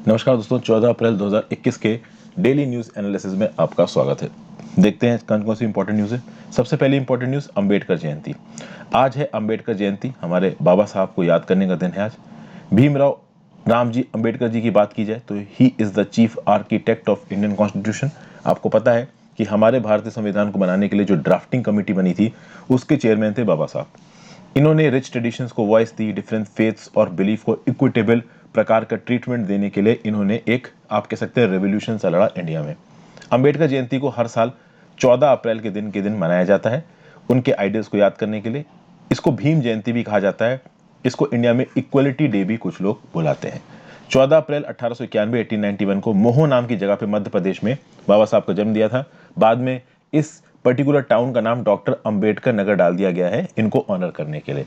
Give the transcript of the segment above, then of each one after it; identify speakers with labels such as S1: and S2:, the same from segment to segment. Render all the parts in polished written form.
S1: नमस्कार दोस्तों, 14 अप्रैल 2021 के डेली न्यूज़ एनालिसिस में आपका स्वागत है। देखते हैं कौन कौन सी इंपॉर्टेंट न्यूज़ है। सबसे पहली इंपॉर्टेंट न्यूज़, अंबेडकर जयंती। आज है अंबेडकर जयंती, हमारे बाबा साहब को याद करने का दिन है आज। भीमराव रामजी अंबेडकर जी की बात की जाए तो he is the chief architect of Indian constitution. आपको पता है कि हमारे भारतीय संविधान को बनाने के लिए जो ड्राफ्टिंग कमेटी बनी थी उसके चेयरमैन थे बाबा साहब। इन्होंने रिच ट्रेडिशंस को वॉइस दी, डिफरेंट फेथ्स और बिलीफ को इक्विटेबल प्रकार का ट्रीटमेंट देने के लिए इन्होंने एक, आप कह सकते हैं, रेवोल्यूशन सा लड़ा इंडिया में। अंबेडकर जयंती को हर साल 14 अप्रैल के दिन मनाया जाता है उनके आइडियाज को याद करने के लिए। इसको भीम जयंती भी कहा जाता है। इसको इंडिया में इक्वलिटी डे भी कुछ लोग बुलाते हैं। 14 अप्रैल 1891 1891 को मोहो नाम की जगह पे मध्य प्रदेश में बाबा साहब का जन्म दिया था। बाद में इस पर्टिकुलर टाउन का नाम डॉक्टर अंबेडकर नगर डाल दिया गया है इनको ऑनर करने के लिए।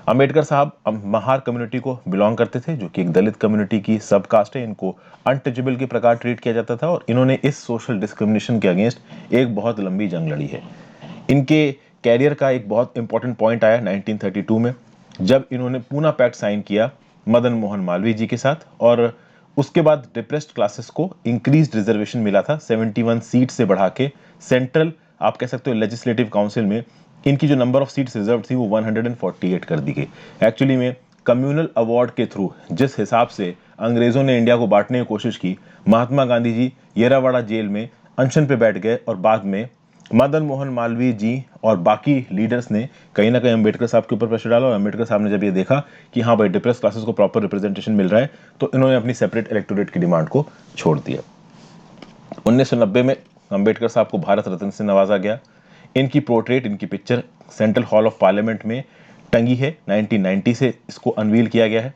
S1: अंबेडकर साहब महार कम्युनिटी को बिलोंग करते थे, जो कि एक दलित कम्युनिटी की सब कास्ट है। इनको अनटचेबल के प्रकार ट्रीट किया जाता था और इन्होंने इस सोशल डिस्क्रिमिनेशन के अगेंस्ट एक बहुत लंबी जंग लड़ी है। इनके कैरियर का एक बहुत इंपॉर्टेंट पॉइंट आया 1932 में, जब इन्होंने पूना पैक्ट साइन किया मदन मोहन मालवीय जी के साथ। और उसके बाद डिप्रेस्ड क्लासेस को इंक्रीज रिजर्वेशन मिला था 71 सीट से बढ़ा के। सेंट्रल, आप कह सकते हो, लेजिस्लेटिव काउंसिल में इनकी जो नंबर ऑफ सीट्स रिजर्व थी वो 148 कर दी गई। एक्चुअली में कम्युनल अवार्ड के थ्रू जिस हिसाब से अंग्रेजों ने इंडिया को बांटने की कोशिश की, महात्मा गांधी जी येरावाड़ा जेल में अनशन पे बैठ गए और बाद में मदन मोहन मालवीय जी और बाकी लीडर्स ने कहीं ना कहीं अंबेडकर साहब के ऊपर प्रेशर डाला। और अंबेडकर साहब ने जब ये देखा कि हाँ भाई, डिप्रेस क्लासेस को प्रॉपर रिप्रेजेंटेशन मिल रहा है, तो इन्होंने अपनी सेपरेट इलेक्टोरेट की डिमांड को छोड़ दिया। 1990 में अंबेडकर साहब को भारत रत्न से नवाजा गया। इनकी पोर्ट्रेट, इनकी picture central hall of parliament में टंगी है। 1990 से इसको अनवील किया गया है।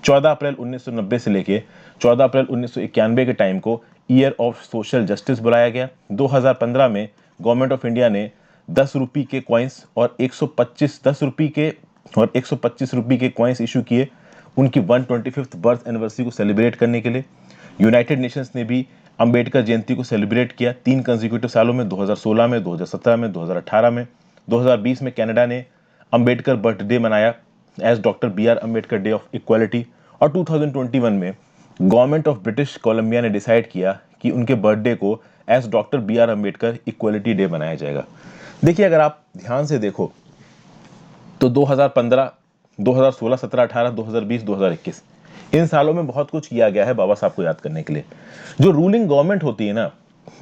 S1: 14 अप्रैल 1990 से लेके 14 अप्रैल 1991 के टाइम को ईयर ऑफ सोशल जस्टिस बुलाया गया। 2015 में गवर्नमेंट ऑफ इंडिया ने 10 रुपये के कॉइन्स और 125 10 रुपये के और 125 रुपये के कॉइन्स इशू किए उनकी 125th बर्थ एनिवर्सरी को सेलिब्रेट करने के लिए। यूनाइटेड नेशंस ने भी अंबेडकर जयंती को सेलिब्रेट किया 3 कंसेक्यूटिव सालों में, 2016 में, 2017 में, 2018 में। 2020 में कनाडा ने अंबेडकर बर्थडे मनाया as doctor BR Ambedkar day of equality. और 2021 में गवर्नमेंट ऑफ ब्रिटिश कोलंबिया ने डिसाइड किया कि उनके बर्थडे को as doctor BR Ambedkar equality day मनाया जाएगा। देखिए, अगर आप ध्यान से देखो तो 2015, 2016, 17, 18, 2020, 2021 इन सालों में बहुत कुछ किया गया है बाबा साहब को याद करने के लिए। जो रूलिंग गवर्नमेंट होती है ना,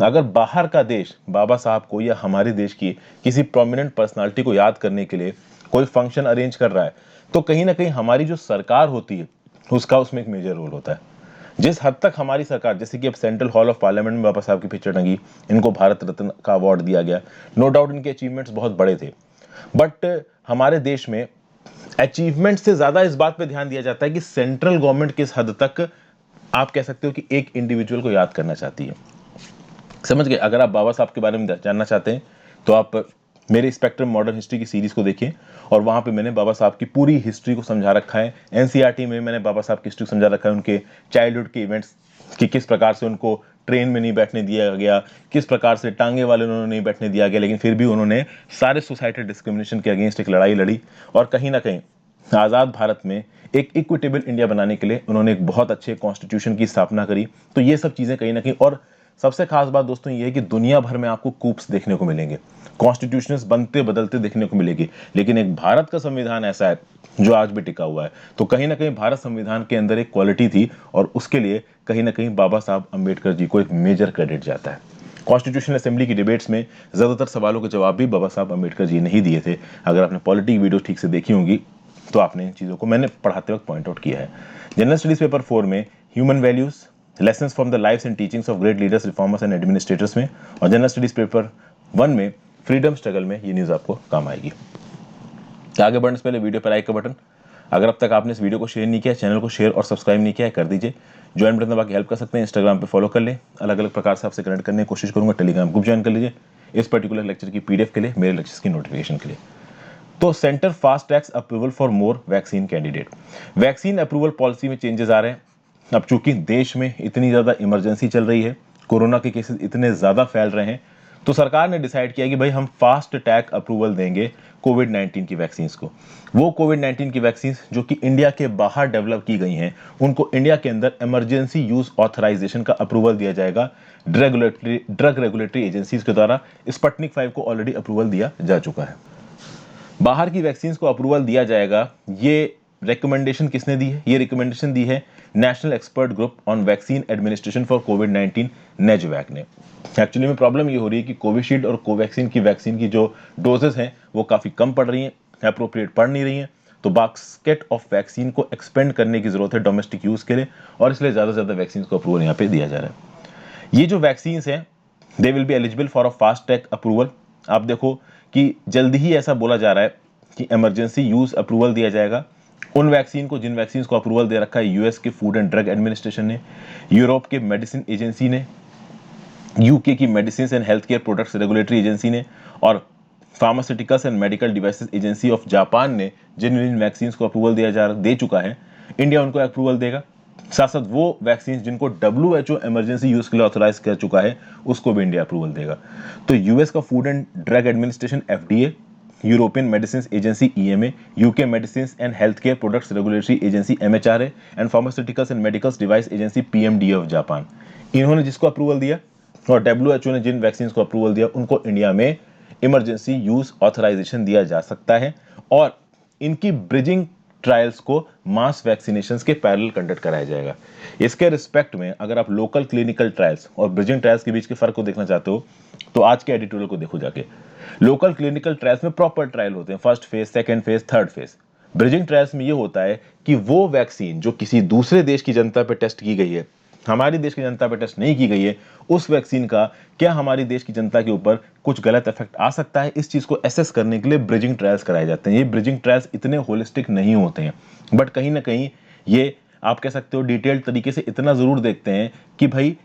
S1: अगर बाहर का देश बाबा साहब को या हमारे देश की किसी प्रोमिनेंट पर्सनालिटी को याद करने के लिए कोई फंक्शन अरेंज कर रहा है, तो कहीं ना कहीं हमारी जो सरकार होती है उसका उसमें एक मेजर रोल होता है। जिस हद तक हमारी सरकार, जैसे कि अब सेंट्रल हॉल ऑफ पार्लियामेंट में बाबा साहब की पिक्चर टंगी, इनको भारत रत्न का अवार्ड दिया गया। नो डाउट इनके अचीवमेंट्स बहुत बड़े थे, बट हमारे देश में अचीवमेंट से ज्यादा इस बात पे ध्यान दिया जाता है कि सेंट्रल गवर्नमेंट किस हद तक, आप कह सकते हो, कि एक इंडिविजुअल को याद करना चाहती है। समझ गए? अगर आप बाबा साहब के बारे में जानना चाहते हैं तो आप मेरे स्पेक्ट्रम मॉडर्न हिस्ट्री की सीरीज को देखिए, और वहां पे मैंने बाबा साहब की पूरी हिस्ट्री को समझा रखा है। एनसीईआरटी में मैंने बाबा साहब की हिस्ट्री समझा रखा है, उनके चाइल्डहुड के इवेंट्स कि किस प्रकार से उनको ट्रेन में नहीं बैठने दिया गया, किस प्रकार से टांगे वाले उन्होंने नहीं बैठने दिया गया, लेकिन फिर भी उन्होंने सारे सोसाइटल डिस्क्रिमिनेशन के अगेंस्ट एक लड़ाई लड़ी। और कहीं ना कहीं आज़ाद भारत में एक इक्विटेबल इंडिया बनाने के लिए उन्होंने एक बहुत अच्छे कॉन्स्टिट्यूशन की स्थापना करी। तो ये सब चीज़ें कहीं ना कहीं, और सबसे खास बात दोस्तों ये है कि दुनिया भर में आपको कूप्स देखने को मिलेंगे, कॉन्स्टिट्यूशंस बनते बदलते देखने को मिलेगी, लेकिन एक भारत का संविधान ऐसा है जो आज भी टिका हुआ है। तो कहीं ना कहीं भारत संविधान के अंदर एक क्वालिटी थी, और उसके लिए कहीं ना कहीं बाबा साहब अंबेडकर जी को एक मेजर क्रेडिट जाता है। कॉन्स्टिट्यूशनल असेंबली की डिबेट्स में ज़्यादातर सवालों के जवाब भी बाबा साहब अंबेडकर जी ने ही दिए थे। अगर आपने पॉलिटिक वीडियो ठीक से देखी होंगी तो आपने इन चीज़ों को मैंने पढ़ाते वक्त पॉइंट आउट किया है। जनरल स्टडीज पेपर 4 में human values, lessons from the lifes and teachings of great leaders, reformers and administrators में, और जनरल स्टडीज पेपर 1 में फ्रीडम स्ट्रगल में ये न्यूज़ आपको काम आएगी। आगे बढ़ने से पहले वीडियो पर लाइक का बटन, अगर अब तक आपने इस वीडियो को शेयर नहीं किया, चैनल को शेयर और सब्सक्राइब नहीं किया है, कर दीजिए। ज्वाइन बटन दबा के हेल्प कर सकते हैं। इंस्टाग्राम पे फॉलो कर लें, अलग अलग प्रकार से आपसे कनेक्ट करने की कोशिश करूंगा। टेलीग्राम ग्रुप ज्वाइन कर लीजिए इस पर्टिकुलर लेक्चर की PDF के लिए, मेरे लेक्चर्स की नोटिफिकेशन के लिए। तो centre fast tracks approval for more vaccine candidate. Vaccine approval policy में चेंजेस आ रहे हैं। अब चूंकि देश में इतनी ज़्यादा इमरजेंसी चल रही है, कोरोना के केसेस इतने ज़्यादा फैल रहे हैं, तो सरकार ने डिसाइड किया कि भाई हम फास्ट ट्रैक अप्रूवल देंगे कोविड-19 की वैक्सीन को। वो कोविड-19 की वैक्सीन जो कि इंडिया के बाहर डेवलप की गई हैं, उनको इंडिया के अंदर इमरजेंसी यूज ऑथराइजेशन का अप्रूवल दिया जाएगा ड्रग रेगुलेटरी एजेंसीज के द्वारा। स्पुतनिक 5 को ऑलरेडी अप्रूवल दिया जा चुका है। बाहर की वैक्सीन को अप्रूवल दिया जाएगा, ये रिकमेंडेशन किसने दी है? ये रिकमेंडेशन दी है national expert group on vaccine administration for कोविड-19 नेजवैक ने। एक्चुअली में प्रॉब्लम ये हो रही है कि कोविशील्ड और कोवैक्सीन की वैक्सीन की जो डोजेस हैं वो काफ़ी कम पड़ रही हैं, अप्रोप्रिएट पड़ नहीं रही हैं, तो बास्केट ऑफ वैक्सीन को एक्सपेंड करने की जरूरत है डोमेस्टिक यूज़ के लिए, और इसलिए ज़्यादा से ज़्यादा वैक्सीन को अप्रूवल यहाँ पे दिया जा रहा है। ये जो वैक्सीन हैं they will be eligible for a fast track approval. आप देखो कि जल्दी ही ऐसा बोला जा रहा है कि इमरजेंसी यूज़ अप्रूवल दिया जाएगा उन वैक्सीन को जिन वैक्सीन को अप्रूवल दे रखा है यूएस के फूड एंड ड्रग एडमिनिस्ट्रेशन ने, यूरोप के मेडिसिन एजेंसी ने, यूके की medicine and health care products regulatory agency ने, और pharmaceuticals and medical devices agency of Japan ने जिन वैक्सीन को अप्रूवल दे चुका है, इंडिया उनको अप्रूवल देगा। साथ साथ वो वैक्सीन जिनको WHO इमरजेंसी यूज के लिए ऑथराइज कर चुका है उसको भी इंडिया अप्रूवल देगा। तो यूएस का food and drug administration FDA, European medicine agency EMA, UK medicine and health care products regulatory agency MHRA and pharmaceuticals and medical device agency PMDA of Japan, इन्होंने जिसको अप्रूवल दिया, और WHO ने जिन vaccine को approval दिया उनको India में emergency use authorisation दिया जा सकता है, और इनकी ब्रिजिंग ट्रायल्स को मास वैक्सीनेशंस के पैरेलल कंडक्ट कराया जाएगा। इसके रिस्पेक्ट में अगर आप लोकल क्लिनिकल ट्रायल्स और ब्रिजिंग ट्रायल्स के बीच के फर्क को देखना चाहते हो तो आज के एडिटोरियल को देखो जाके। लोकल क्लिनिकल ट्रायल्स में प्रॉपर ट्रायल होते हैं, first phase, second phase, third phase. Bridging trials में ये होता है कि वो वैक्सीन जो किसी दूसरे देश की जनता पे टेस्ट की गई है, हमारी देश की जनता पे टेस्ट नहीं की गई है, उस वैक्सीन का क्या हमारी देश की जनता के ऊपर कुछ गलत इफेक्ट आ सकता है, इस चीज को एसेस करने के लिए ब्रिजिंग ट्रायल्स कराए जाते हैं। ये ब्रिजिंग ट्रायल्स इतने होलिस्टिक नहीं होते हैं, बट कहीं ना कहीं ये आप कह सकते हो डिटेल्ड तरीके से इतना जरूर देखते हैं कि भाई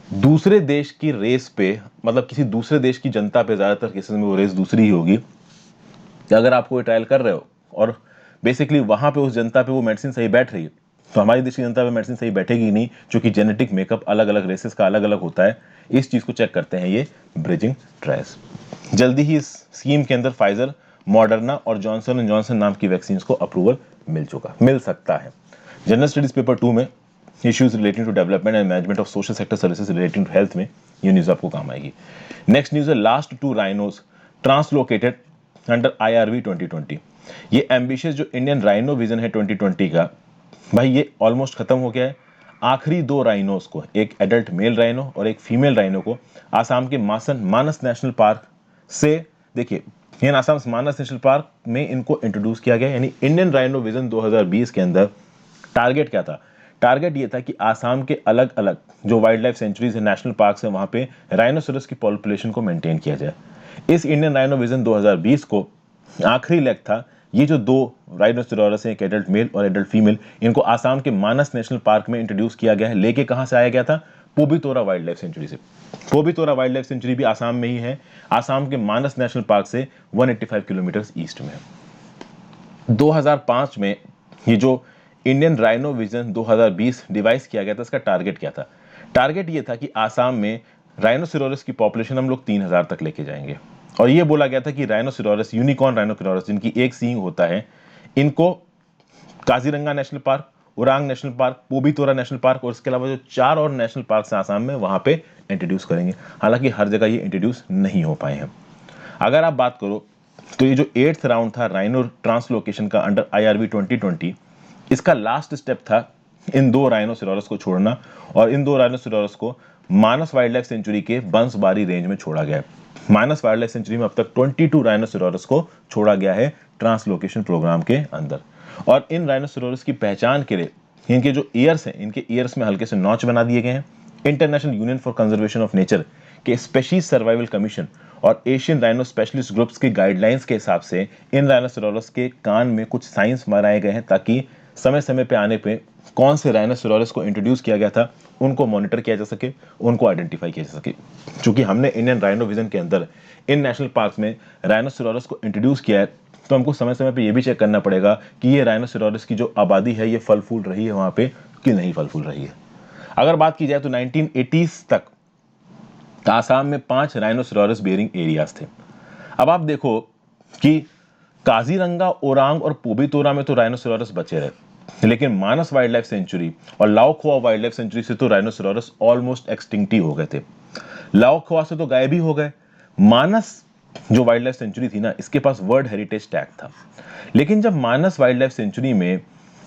S1: दूसरे देश की रेस पे, मतलब किसी दूसरे देश की जनता पे, ज्यादातर केसेस में वो रेस दूसरी ही होगी, कि अगर आप कोई ट्रायल कर रहे हो और बेसिकली वहां पे उस जनता पे वो मेडिसिन सही बैठ रही है, तो हमारी देश की जनता पे मेडिसिन सही बैठेगी नहीं, क्योंकि जेनेटिक मेकअप अलग अलग रेसेस का अलग अलग होता है। इस चीज को चेक करते हैं ये ब्रिजिंग ट्रायल्स। जल्दी ही इस स्कीम के अंदर फाइजर, मॉडर्ना और जॉनसन एंड जॉनसन नाम की वैक्सीन को अप्रूवल मिल सकता है। जनरल स्टडीज पेपर 2 में issues relating to development and management of social sector services relating to health में ये न्यूज आपको काम आएगी। नेक्स्ट न्यूज है last 2 rhinos translocated under IRV 2020। ये एम्बिशियस जो इंडियन राइनो विजन है 2020 का, भाई ये ऑलमोस्ट खत्म हो गया है। आखिरी 2 राइनोस को, एक एडल्ट मेल राइनो और एक फीमेल राइनो को आसाम के मानस नेशनल पार्क से, देखिए ये आसाम मानस नेशनल पार्क में इनको इंट्रोड्यूस किया गया। यानी इंडियन राइनो विजन 2020 के अंदर टारगेट क्या था? टारगेट ये था कि आसाम के अलग अलग जो वाइल्ड लाइफ सेंचुरीज है, नेशनल पार्क है, वहां पे राइनोसोरस की पॉपुलेशन को मेंटेन किया जाए। इस इंडियन राइनो विजन 2020 को आखिरी लेग था। ये जो 2 राइनोसेरोरस हैं, एक एडल्ट मेल और एडल्ट फीमेल, इनको आसाम के मानस नेशनल पार्क में इंट्रोड्यूस किया गया है। लेके कहां से आया गया था? पोबितोरा वाइल्ड लाइफ सेंचुरी से। पोबितोरा वाइल्ड लाइफ सेंचुरी भी आसाम में ही है, आसाम के मानस नेशनल पार्क से 185 किलोमीटर ईस्ट में। 2005 में ये जो इंडियन राइनो विजन 2020 डिवाइस किया गया था, इसका टारगेट क्या था? टारगेट ये था कि आसाम में राइनोसेरोरस की पॉपुलेशन हम लोग 3000 तक लेके जाएंगे, और ये बोला गया था कि राइनोसेरोरस, यूनिकॉर्न राइनोसेरोरस जिनकी एक सींग होता है, इनको Kaziranga national park, Orang national park, Pobitora national park और इसके अलावा जो 4 और नेशनल पार्क हैं आसाम में, वहां पे इंट्रोड्यूस करेंगे। हालांकि हर जगह ये इंट्रोड्यूस नहीं हो पाए हैं। अगर आप बात करो तो ये जो 8th राउंड था राइनो ट्रांसलोकेशन का अंडर IRV 2020, इसका लास्ट स्टेप था इन 2 राइनोसेरोरस को छोड़ना, और इन 2 राइनोसेरोरस को मानस वाइल्ड लाइफ सेंचुरी के बंसबारी रेंज में छोड़ा गया है। मानस वाइल्ड लाइफ सेंचुरी में अब तक 22 राइनोसेरोरस को छोड़ा गया है ट्रांसलोकेशन प्रोग्राम के अंदर। और इन राइनोसेरोरस की पहचान के लिए इनके जो ईयर्स हैं, इनके ईयर्स में हल्के से नॉच बना दिए गए हैं। International union for conservation of nature के स्पेशीज सर्वाइवल कमीशन और एशियन राइनो स्पेशलिस्ट ग्रुप्स के गाइडलाइंस के हिसाब से इन राइनोसेरोरस के कान में कुछ साइंस बनाए गए हैं, ताकि समय समय पे आने पे कौन से राइनोसेरोरस को इंट्रोड्यूस किया गया था उनको मॉनिटर किया जा सके, उनको आइडेंटिफाई किया जा सके। क्योंकि हमने इंडियन राइनो विजन के अंदर इन नेशनल पार्क में राइनोसेरोरस को इंट्रोड्यूस किया है, तो हमको समय समय पे ये भी चेक करना पड़ेगा कि ये राइनोसेरोरस की जो आबादी है ये फल फूल रही है वहां पे कि नहीं फल फूल रही है। अगर बात की जाए तो 1980s तक आसाम में 5 राइनोसेरोरस बेयरिंग एरियाज थे। अब आप देखो कि काजीरंगा, ओरांग और पोबितोरा में तो राइनोसेरोरस बचे रहे, लेकिन मानस वाइल्ड लाइफ सेंचुरी और लाओखोआ वाइल्ड लाइफ सेंचुरी से तो राइनोसेरोरस ऑलमोस्ट एक्सटिंक्ट ही हो गए थे। लाओखोआ से तो गायब ही हो गए। मानस जो वाइल्ड लाइफ सेंचुरी थी ना, इसके पास वर्ल्ड हेरिटेज टैग था। लेकिन जब मानस वाइल्ड लाइफ सेंचुरी में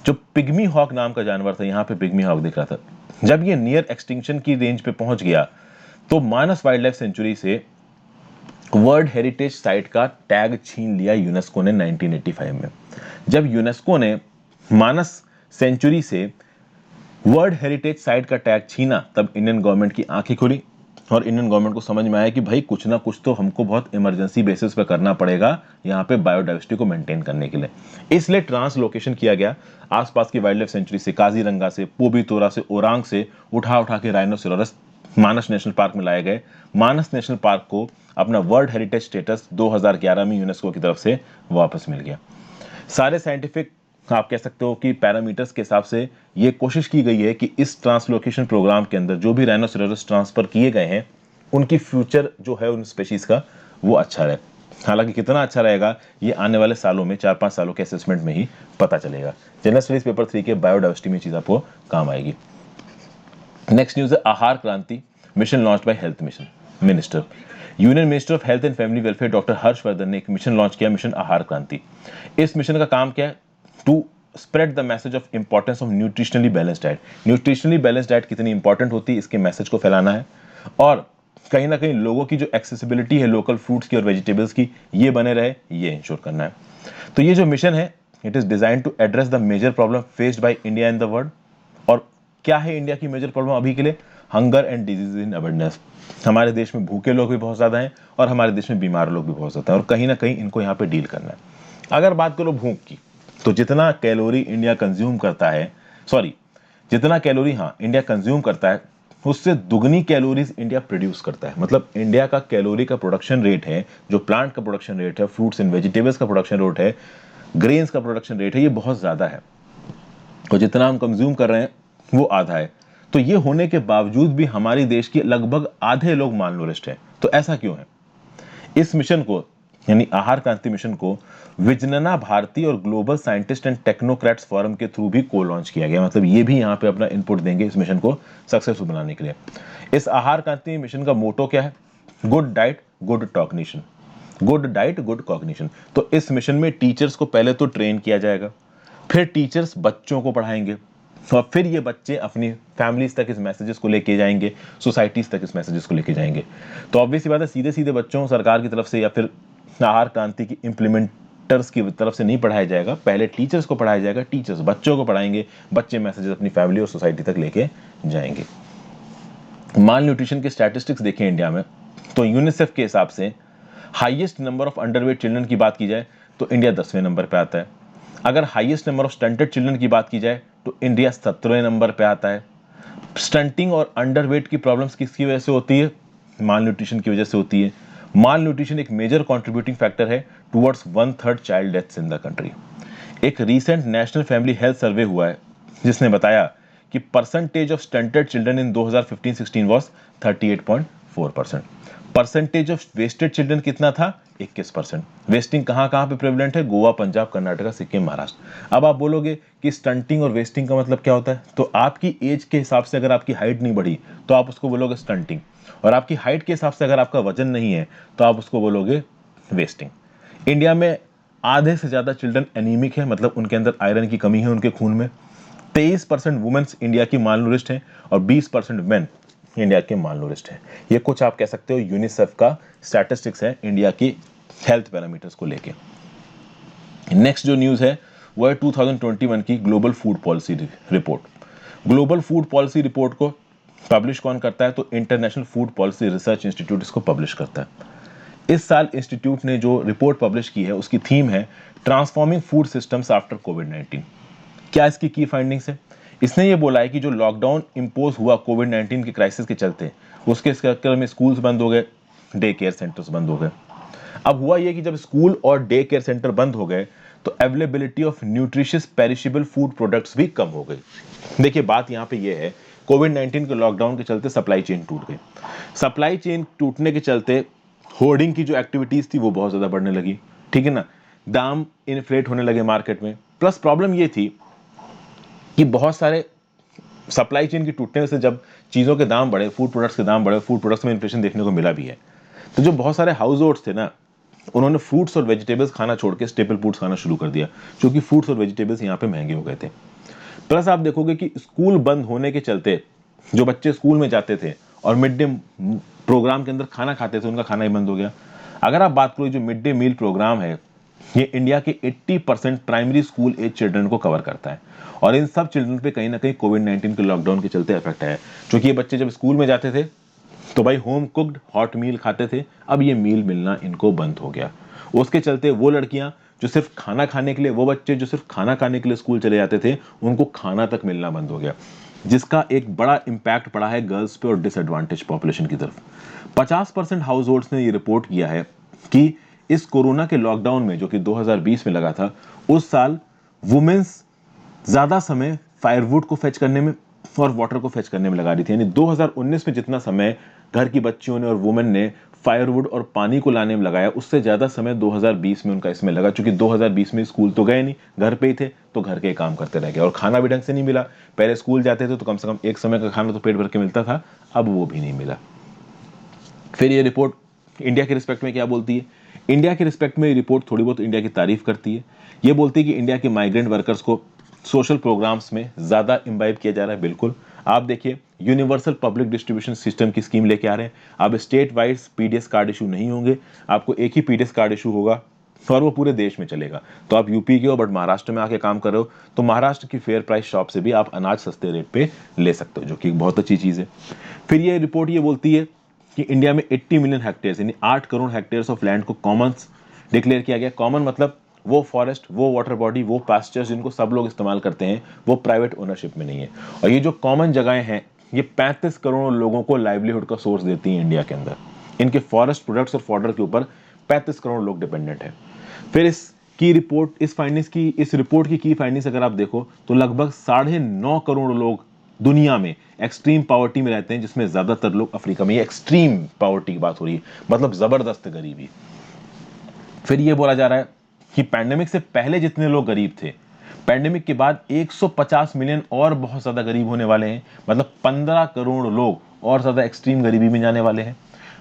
S1: जो पिग्मी हॉक नाम का जानवर था, यहाँ पे पिग्मी हॉक दिख रहा था, जब ये नियर एक्सटिंक्शन की रेंज पे पहुंच गया तो मानस वाइल्ड लाइफ सेंचुरी से वर्ल्ड हेरिटेज साइट का टैग छीन लिया यूनेस्को ने 1985 में। जब यूनेस्को ने मानस सेंचुरी से वर्ल्ड हेरिटेज साइट का टैग छीना, तब इंडियन गवर्नमेंट की आंखें खुली और इंडियन गवर्नमेंट को समझ में आया कि भाई कुछ ना कुछ तो हमको बहुत इमरजेंसी बेसिस पे करना पड़ेगा यहाँ पे बायोडाइवर्सिटी को मेंटेन करने के लिए। इसलिए ट्रांसलोकेशन किया गया आसपास की वाइल्ड लाइफ सेंचुरी से, काजीरंगा से, पोबितोरा से, ओरांग से उठा उठा के राइनोसेरोरस मानस नेशनल पार्क में लाए गए। मानस नेशनल पार्क को अपना वर्ल्ड हेरिटेज स्टेटस 2011 में यूनेस्को की तरफ से वापस मिल गया। सारे साइंटिफिक आप कह सकते हो कि पैरामीटर्स के हिसाब से ये कोशिश की गई है कि इस ट्रांसलोकेशन प्रोग्राम के अंदर जो भी राइनोसेरोरस ट्रांसफर किए गए हैं उनकी फ्यूचर जो है उन स्पेशीज का वो अच्छा रहे। हालांकि कितना अच्छा रहेगा ये आने वाले सालों में 4-5 सालों के असेसमेंट में ही पता चलेगा। जनरल स्टडीज पेपर 3 के बायोडाइवर्सिटी में चीज आपको काम आएगी। नेक्स्ट न्यूज है आहार क्रांति mission launch by health mission minister. Union minister of health and family welfare doctor Harshvardhan ने एक मिशन लॉन्च किया, मिशन आहार क्रांति। इस मिशन का काम क्या है? To spread the message of importance of nutritionally balanced diet. Nutritionally balanced diet कितनी इंपॉर्टेंट होती है, इसके मैसेज को फैलाना है और कहीं ना कहीं लोगों की जो एक्सेसिबिलिटी है लोकल फ्रूट्स की और वेजिटेबल्स की, ये बने रहे, ये इंश्योर करना है। तो ये जो मिशन है, it is design to address the major problem faced by India in the world. और क्या है इंडिया की मेजर प्रॉब्लम अभी के लिए? Hunger and disease in abundance. हमारे देश में भूखे लोग भी बहुत ज्यादा हैं और हमारे देश में बीमार लोग भी बहुत ज्यादा हैं और कहीं ना कहीं इनको यहाँ पे डील करना है। अगर बात करो भूख की, तो जितना कैलोरी इंडिया कंज्यूम करता है, जितना कैलोरी इंडिया कंज्यूम करता है, उससे दुगनी कैलोरीज इंडिया प्रोड्यूस करता है। मतलब इंडिया का कैलोरी का प्रोडक्शन रेट है, जो प्लांट का प्रोडक्शन रेट है, फ्रूट्स एंड वेजिटेबल्स का प्रोडक्शन रेट है, ग्रेन्स का प्रोडक्शन रेट है, ये बहुत ज्यादा है और जितना हम कंज्यूम कर रहे हैं वो आधा है। तो ये होने के बावजूद भी हमारे देश के लगभग आधे लोग मालनूरिश्ड हैं। तो ऐसा क्यों है? इस मिशन को, यानी आहार क्रांति मिशन को, विजनना भारती और global scientist and technocrats forum के थ्रू भी को लॉन्च किया गया। मतलब ये भी यहाँ पे अपना इनपुट देंगे इस मिशन को सक्सेसफुल बनाने के लिए। इस आहार क्रांति मिशन का मोटो क्या है? Good diet good cognition. Good diet good cognition. तो इस मिशन में टीचर्स को पहले तो ट्रेन किया जाएगा, फिर टीचर्स बच्चों को पढ़ाएंगे और फिर ये बच्चे अपनी फैमिलीज तक इस मैसेजेस को लेके जाएंगे, सोसाइटीज तक इस मैसेजेस को लेके जाएंगे। तो ऑब्वियसली बात है, सीधे सीधे बच्चों सरकार की तरफ से या फिर आहार क्रांति की इंप्लीमेंटर्स की तरफ से नहीं पढ़ाया जाएगा, पहले टीचर्स को पढ़ाया जाएगा, टीचर्स बच्चों को पढ़ाएंगे, बच्चे मैसेजेस अपनी फैमिली और सोसाइटी तक लेके जाएंगे। माल न्यूट्रिशन के स्टैटिस्टिक्स देखें इंडिया में, तो यूनिसेफ के हिसाब से highest number of underweight children की बात की जाए तो इंडिया 10वें नंबर पे आता है। अगर highest number of stunted children की बात की जाए तो इंडिया 17वें नंबर पे आता है। स्टंटिंग और अंडरवेट की प्रॉब्लम्स किसकी वजह से होती है? माल न्यूट्रिशन की वजह से होती है। माल न्यूट्रिशन एक मेजर कंट्रीब्यूटिंग फैक्टर है towards 1/3 child deaths in the country. एक recent national family health survey हुआ है जिसने बताया कि percentage of stunted children in 2015-16 was 38.4%। Percentage of wasted children कितना था? 21%। वेस्टिंग कहां कहां पे प्रेवलेंट है? गोवा, पंजाब, कर्नाटका, सिक्किम, महाराष्ट्र। अब आप बोलोगे कि स्टंटिंग और वेस्टिंग का मतलब क्या होता है? तो आपकी एज के हिसाब से अगर आपकी हाइट नहीं बढ़ी तो आप उसको बोलोगे स्टंटिंग, और आपकी हाइट के हिसाब से अगर आपका वजन नहीं है तो आप उसको बोलोगे वेस्टिंग। इंडिया में आधे से ज्यादा चिल्ड्रन एनीमिक है, मतलब उनके अंदर आयरन की कमी है उनके खून में। 23% वुमेन्स इंडिया की मालनूरिश्ड हैं और 20% मेन इंडिया के मालनूरिश्ड हैं। ये कुछ आप कह सकते हो यूनिसेफ का स्टैटिस्टिक्स है इंडिया की हेल्थ पैरामीटर्स को लेके। नेक्स्ट जो न्यूज है वो है 2021 की global food policy report. Global food policy report को पब्लिश कौन करता है? तो international food policy research institute इसको पब्लिश करता है। इस साल इंस्टीट्यूट ने जो रिपोर्ट पब्लिश की है उसकी थीम है ट्रांसफॉर्मिंग फूड सिस्टम्स आफ्टर कोविड-19। क्या इसकी की फाइंडिंग्स है? इसने ये बोला है कि जो लॉकडाउन इंपोज हुआ कोविड-19 के क्राइसिस के चलते, उसके चक्कर में स्कूल्स बंद हो गए, डे केयर सेंटर्स बंद हो गए। अब हुआ ये कि जब स्कूल और डे केयर सेंटर बंद हो गए तो availability of nutritious perishable food products भी कम हो गई। देखिए बात यहाँ पे ये है कोविड-19 के लॉकडाउन के चलते सप्लाई चेन टूट गई। सप्लाई चेन टूटने के चलते होर्डिंग की जो एक्टिविटीज थी वो बहुत ज्यादा बढ़ने लगी, ठीक है ना। दाम इन्फ्लेट होने लगे मार्केट में। प्लस प्रॉब्लम ये थी कि बहुत सारे सप्लाई चेन की टूटने से जब चीजों के दाम बढ़े, फूड प्रोडक्ट्स के दाम बढ़े, फूड प्रोडक्ट्स में इन्फ्लेशन देखने को मिला भी है। तो जो बहुत सारे हाउस होल्ड्स थे ना, उन्होंने फ्रूट्स और वेजिटेबल्स खाना छोड़ के स्टेपल फूड्स खाना शुरू कर दिया, क्योंकि फ्रूट्स और वेजिटेबल्स यहाँ पे महंगे हो गए थे। प्लस आप देखोगे कि स्कूल बंद होने के चलते जो बच्चे स्कूल में जाते थे और मिड डे प्रोग्राम के अंदर खाना खाते थे, उनका खाना ही बंद हो गया। अगर आप बात करो जो मिड डे मील प्रोग्राम है, ये इंडिया के 80% प्राइमरी स्कूल एज चिल्ड्रन को कवर करता है, और इन सब चिल्ड्रन पे कहीं ना कहीं कोविड-19 के लॉकडाउन के चलते इफेक्ट आया है। क्योंकि ये बच्चे जब स्कूल में जाते थे तो भाई होम कुक्ड हॉट मील खाते थे, अब ये मील मिलना इनको बंद हो गया। उसके चलते वो लड़कियां जो सिर्फ खाना खाने के लिए, वो बच्चे जो सिर्फ खाना खाने के लिए स्कूल चले जाते थे, उनको खाना तक मिलना बंद हो गया, जिसका एक बड़ा इंपैक्ट पड़ा है गर्ल्स पे और डिसएडवांटेज पॉपुलेशन की तरफ। 50% हाउस होल्ड्स ने ये रिपोर्ट किया है कि इस कोरोना के लॉकडाउन में, जो कि 2020 में लगा था, उस साल वुमेन्स ज्यादा समय फायरवुड को फेच करने में और वाटर को फेच करने में लगा रही थी। यानी 2019 में जितना समय घर की बच्चियों ने और वुमेन ने फायरवुड और पानी को लाने में लगाया, उससे ज्यादा समय 2020 में उनका इसमें लगा। क्योंकि 2020 में स्कूल तो गए नहीं, घर पे ही थे, तो घर के काम करते रह गए और खाना भी ढंग से नहीं मिला। पहले स्कूल जाते थे तो कम से कम एक समय का खाना तो पेट भर के मिलता था, अब वो भी नहीं मिला। फिर ये रिपोर्ट इंडिया के रिस्पेक्ट में क्या बोलती है? इंडिया के रिस्पेक्ट में ये रिपोर्ट थोड़ी बहुत इंडिया की तारीफ करती है। ये बोलती है कि इंडिया के माइग्रेंट वर्कर्स को सोशल प्रोग्राम्स में ज्यादा इम्बाइब किया जा रहा है। बिल्कुल, आप देखिए यूनिवर्सल पब्लिक डिस्ट्रीब्यूशन सिस्टम की स्कीम लेके आ रहे हैं। अब state wise PDS card issue नहीं होंगे, आपको एक ही पीडीएस कार्ड इशू होगा और वो पूरे देश में चलेगा। तो आप यूपी के हो बट महाराष्ट्र में आके काम कर रहे हो, तो महाराष्ट्र की फेयर प्राइस शॉप से भी आप अनाज सस्ते रेट पे ले सकते हो, जो कि एक बहुत अच्छी चीज है। फिर ये रिपोर्ट ये बोलती है कि इंडिया में 80 मिलियन हेक्टेयर्स यानी 8 करोड़ हेक्टेयर्स ऑफ लैंड को कॉमन डिक्लेयर किया गया। कॉमन मतलब वो फॉरेस्ट, वो वाटर बॉडी, वो पास्चर्स जिनको सब लोग इस्तेमाल करते हैं, वो प्राइवेट ओनरशिप में नहीं है। और ये जो कॉमन जगहें हैं, ये 35 करोड़ लोगों को लाइवलीहुड का सोर्स देती हैं इंडिया के अंदर। इनके फॉरेस्ट प्रोडक्ट्स और फॉडर के ऊपर 35 करोड़ लोग डिपेंडेंट हैं। फिर इस रिपोर्ट की फाइंडिंग्स अगर आप देखो तो लगभग 9.5 करोड़ लोग दुनिया में एक्सट्रीम पॉवर्टी में रहते हैं, जिसमें ज्यादातर लोग अफ्रीका में। ये एक्सट्रीम पॉवर्टी की बात हो रही है, मतलब जबरदस्त गरीबी। फिर ये बोला जा रहा है कि पैंडेमिक से पहले जितने लोग गरीब थे, पैंडेमिक के बाद 150 मिलियन और बहुत ज्यादा गरीब होने वाले हैं। मतलब 15 करोड़ लोग और ज्यादा एक्सट्रीम गरीबी में जाने वाले हैं।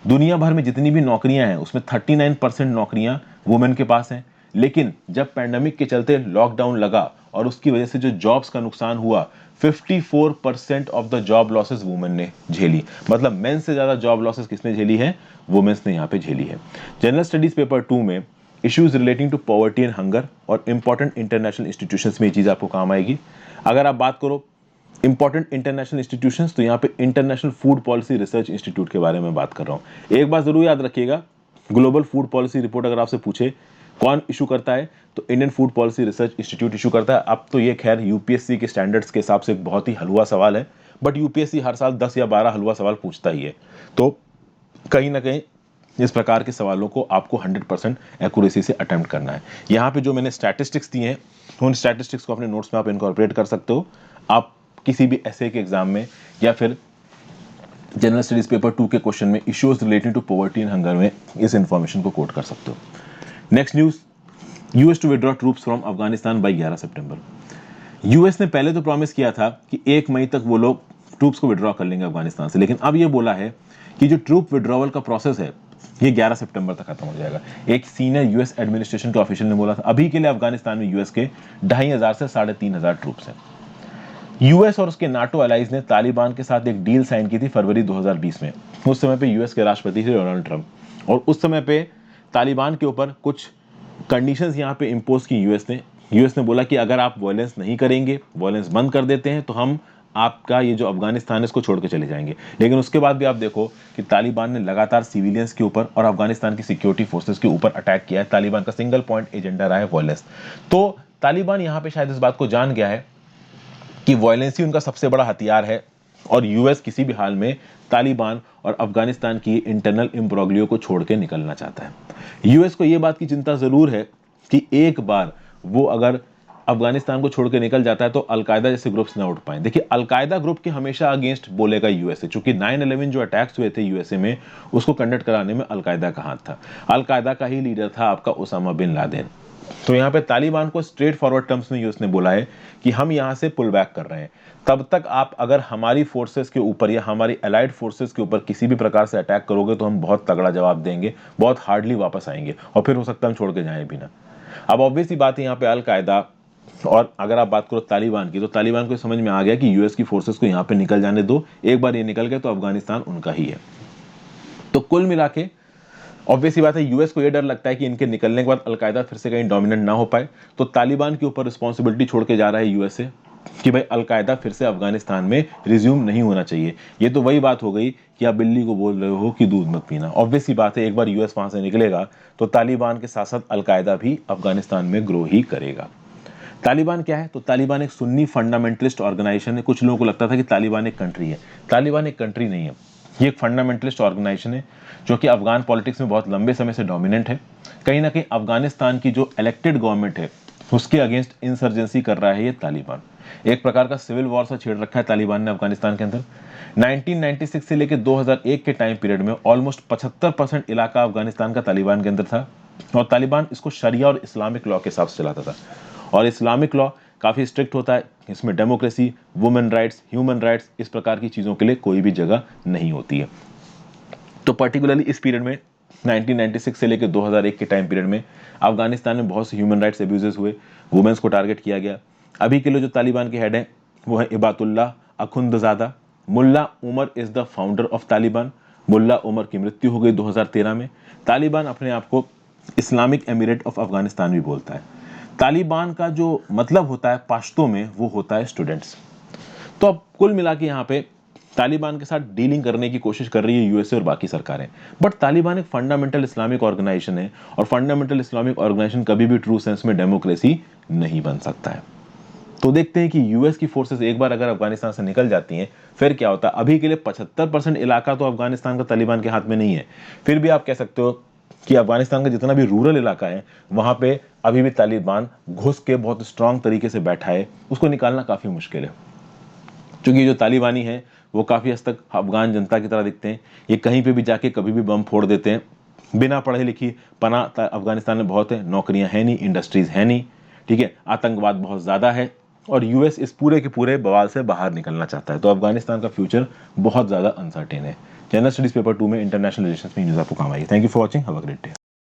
S1: दुनिया भर में जितनी भी नौकरियां हैं उसमें 39% नौकरियां वुमेन के पास हैं। लेकिन जब पैंडेमिक के चलते लॉकडाउन लगा और उसकी वजह से जो जॉब्स का नुकसान हुआ, 54% of the job losses women ने झेली। मतलब मेन से ज्यादा जॉब लॉसेस किसने झेली है? वुमेन्स ने यहाँ पे झेली है। जनरल स्टडीज पेपर 2 में issues relating to poverty and hunger और इंपॉर्टेंट इंटरनेशनल इंस्टीट्यूशंस में ये चीज आपको काम आएगी। अगर आप बात करो इंपॉर्टेंट इंटरनेशनल इंस्टीट्यूशंस, तो यहाँ पे international food policy research institute के बारे में बात कर रहा हूँ। एक बात जरूर याद रखिएगा, ग्लोबल फूड पॉलिसी रिपोर्ट अगर आपसे पूछे कौन इशू करता है, तो Indian food policy research institute issue करता है। अब तो ये खैर यूपीएससी के स्टैंडर्ड्स के हिसाब से एक बहुत ही हलवा सवाल है, बट यूपीएससी हर साल 10 या 12 हलवा सवाल पूछता ही है। तो कहीं ना कहीं इस प्रकार के सवालों को आपको 100% एक्यूरेसी से अटेम्प्ट करना है। यहाँ पे जो मैंने स्टैटिस्टिक्स दिए हैं, उन स्टैटिस्टिक्स को अपने नोट्स में आप इनकॉर्पोरेट कर सकते हो। आप किसी भी एसए के एग्जाम में या फिर जनरल स्टडीज पेपर 2 के क्वेश्चन में issues related to poverty and hunger में इस इंफॉर्मेशन को कोट कर सकते हो। Next news, US to withdraw troops from Afghanistan by 11 सितंबर। यूएस ने पहले तो प्रॉमिस किया था कि 1 मई तक वो लोग ट्रूप्स को विड्रॉ कर लेंगे अफगानिस्तान से, लेकिन अब ये बोला है कि जो ट्रूप विड्रॉवल का प्रोसेस है ये 11 सितंबर तक खत्म हो जाएगा। एक सीनियर यूएस एडमिनिस्ट्रेशन के ऑफिशियल ने बोला था। अभी के लिए अफगानिस्तान में यूएस के 2500 से 3500 ट्रूप्स हैं। यूएस और उसके नाटो अलाइज ने तालिबान के साथ एक डील साइन की थी फरवरी 2020 में। उस समय पे यूएस के राष्ट्रपति थे डोनाल्ड ट्रंप, और उस समय पे तालिबान के ऊपर कुछ कंडीशंस यहाँ पे इंपोज की यूएस ने बोला कि अगर आप वायलेंस नहीं करेंगे, वायलेंस बंद कर देते हैं, तो हम आपका ये जो अफगानिस्तान है इसको छोड़ के चले जाएंगे। लेकिन उसके बाद भी आप देखो कि तालिबान ने लगातार सिविलियंस के ऊपर और अफगानिस्तान की सिक्योरिटी फोर्सेस के ऊपर अटैक किया है। तालिबान का सिंगल पॉइंट एजेंडा रहा है वायलेंस। तो तालिबान यहाँ पे शायद इस बात को जान गया है कि वायलेंस ही उनका सबसे बड़ा हथियार है, और यूएस किसी भी हाल में तालिबान और अफगानिस्तान की इंटरनल इम्ब्रोग्लियो को छोड़ के निकलना चाहता है। यूएस को यह बात की चिंता जरूर है कि एक बार वो अगर अफगानिस्तान को छोड़ के निकल जाता है तो अलकायदा जैसे ग्रुप्स ना उठ पाए। देखिए अलकायदा ग्रुप के हमेशा अगेंस्ट बोलेगा यूएसए, क्योंकि 9/11 जो अटैक्स हुए थे यूएसए में उसको कंडक्ट कराने में अलकायदा का हाथ था। अलकायदा का ही लीडर था आपका उसामा बिन लादेन। तो यहाँ पे तालिबान को स्ट्रेट फॉरवर्ड टर्म्स में यूएस ने बोला है कि हम यहाँ से पुल बैक कर रहे हैं, तब तक आप अगर हमारी फोर्सेस के ऊपर या हमारी अलाइड फोर्सेस के ऊपर किसी भी प्रकार से अटैक करोगे तो हम बहुत तगड़ा जवाब देंगे, बहुत हार्डली वापस आएंगे और फिर हो सकता है हम छोड़ के जाएं भी ना। अब ऑब्वियस सी बात है यहाँ पे अलकायदा और अगर आप बात करो तालिबान की, तो तालिबान को समझ में आ गया कि यूएस की फोर्सेस को यहाँ पे निकल जाने दो, एक बार ये निकल गए तो अफगानिस्तान उनका ही है। तो कुल मिला के ऑब्वियस ही बात है यूएस को ये डर लगता है कि इनके निकलने के बाद अलकायदा फिर से कहीं डोमिनेंट ना हो पाए, तो तालिबान के ऊपर रिस्पॉन्सिबिलिटी छोड़ के जा रहा है यूएसए कि भाई अलकायदा फिर से अफगानिस्तान में रिज्यूम नहीं होना चाहिए। ये तो वही बात हो गई कि आप बिल्ली को बोल रहे हो कि दूध मत पीना। ऑब्वियस ही बात है एक बार यूएस वहां से निकलेगा तो तालिबान के साथ साथ अलकायदा भी अफगानिस्तान में ग्रो ही करेगा। तालिबान क्या है? तो तालिबान एक सुन्नी फंडामेंटलिस्ट ऑर्गेनाइजेशन है। कुछ लोगों को लगता था कि तालिबान एक कंट्री है। तालिबान एक कंट्री नहीं है, ये एक फंडामेंटलिस्ट ऑर्गेनाइजेशन है जो कि अफगान पॉलिटिक्स में बहुत लंबे समय से डोमिनेंट है। कहीं ना कहीं अफगानिस्तान की जो इलेक्टेड गवर्नमेंट है उसके अगेंस्ट इंसर्जेंसी कर रहा है ये तालिबान। एक प्रकार का सिविल वॉर सा छेड़ रखा है तालिबान ने अफगानिस्तान के अंदर। 1996 से लेकर 2001 के टाइम पीरियड में ऑलमोस्ट 75% इलाका अफगानिस्तान का तालिबान के अंदर था और तालिबान इसको शरिया और इस्लामिक लॉ के हिसाब से चलाता था। और इस्लामिक लॉ काफ़ी स्ट्रिक्ट होता है, इसमें democracy, women rights, human rights, इस प्रकार की चीज़ों के लिए कोई भी जगह नहीं होती है। तो पर्टिकुलरली इस पीरियड में 1996 से लेकर 2001 के टाइम पीरियड में अफगानिस्तान में बहुत से ह्यूमन राइट्स एब्यूजेस हुए, वुमेन्स को टारगेट किया गया। अभी के लिए जो तालिबान के हेड हैं वो है Hibatullah Akhundzada. Mullah Omar is the founder of Taliban. Mullah Omar की मृत्यु हो गई 2013 में। तालिबान अपने आप को इस्लामिक एमिरेट ऑफ अफगानिस्तान भी बोलता है। तालिबान का जो मतलब होता है पाश्तो में वो होता है स्टूडेंट्स। तो अब कुल मिला के यहाँ पे तालिबान के साथ डीलिंग करने की कोशिश कर रही है यूएसए और बाकी सरकारें, बट तालिबान एक फंडामेंटल इस्लामिक ऑर्गेनाइजेशन है और फंडामेंटल इस्लामिक ऑर्गेनाइजेशन कभी भी ट्रू सेंस में डेमोक्रेसी नहीं बन सकता है। तो देखते हैं कि यूएस की फोर्सेस एक बार अगर अफगानिस्तान से निकल जाती हैं फिर क्या होता है। अभी के लिए 75% इलाका तो अफगानिस्तान का तालिबान के हाथ में नहीं है, फिर भी आप कह सकते हो कि अफगानिस्तान का जितना भी रूरल इलाका है वहां पे अभी भी तालिबान घुस के बहुत स्ट्रांग तरीके से बैठा है, उसको निकालना काफी मुश्किल है। क्योंकि जो तालिबानी हैं वो काफी हद तक अफगान जनता की तरह दिखते हैं, ये कहीं पे भी जाके कभी भी बम फोड़ देते हैं, बिना पढ़े लिखी पनाह अफगानिस्तान में बहुत है, नौकरियां है नहीं, इंडस्ट्रीज है नहीं, ठीक है, आतंकवाद बहुत ज्यादा है और यूएस इस पूरे के पूरे बवाल से बाहर निकलना चाहता है। तो अफगानिस्तान का फ्यूचर बहुत ज्यादा अनसर्टेन है। जनरल स्टडीज पेपर 2 में इंटरनेशनल रिलेशंस में न्यूज आपको काम आई। Thank you for watching, have a great day.